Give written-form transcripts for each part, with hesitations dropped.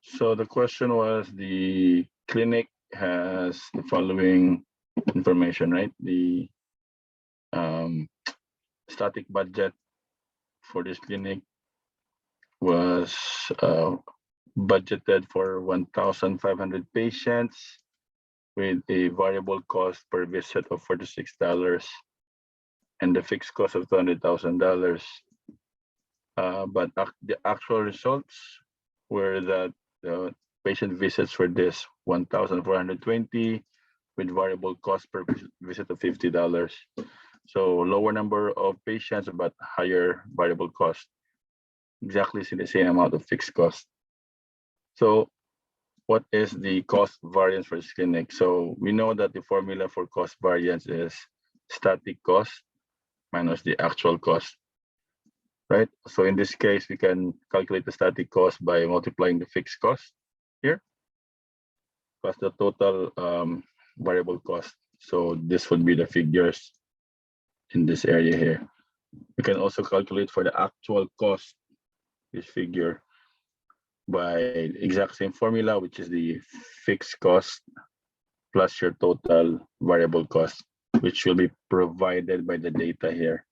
So the question was, the clinic has the following information, right? The static budget for this clinic was budgeted for 1,500 patients with a variable cost per visit of $46 and the fixed cost of $200,000. But the actual results were that the patient visits for this 1,420 with variable cost per visit of $50. So lower number of patients, but higher variable cost, exactly the same amount of fixed cost. So what is the cost variance for this clinic? So we know that the formula for cost variance is static cost minus the actual cost, right? So in this case, we can calculate the static cost by multiplying the fixed cost here plus the total variable cost. So this would be the figures in this area here. We can also calculate for the actual cost, this figure, by exact same formula, which is the fixed cost plus your total variable cost, which will be provided by the data here.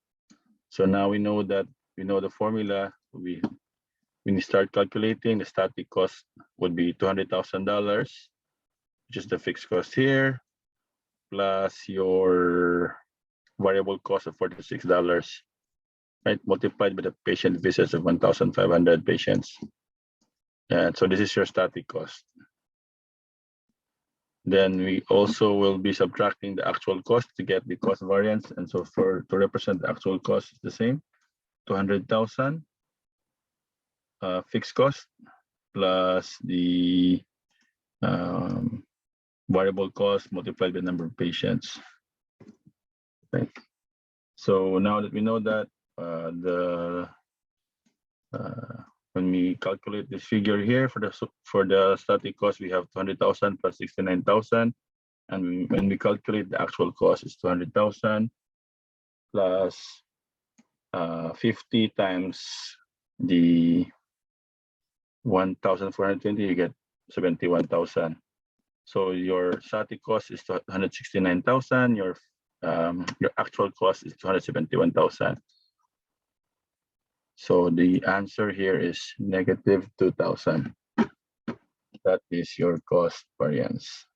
So now we know that we know the formula. When you start calculating, the static cost would be $200,000, which is the fixed cost here, plus your variable cost of $46, right? Multiplied by the patient visits of 1,500 patients. And so this is your static cost. Then we also will be subtracting the actual cost to get the cost variance. And so to represent the actual cost is the same, 200,000 fixed cost plus the variable cost multiplied by the number of patients. Okay. So now that we know that, when we calculate this figure here for the static cost, we have 200,000 plus 69,000, and when we calculate the actual cost, it's 200,000 plus 50 times the 1,420, you get 71,000. So your static cost is 169,000. Your actual cost is 271,000. So the answer here is -2,000. That is your cost variance.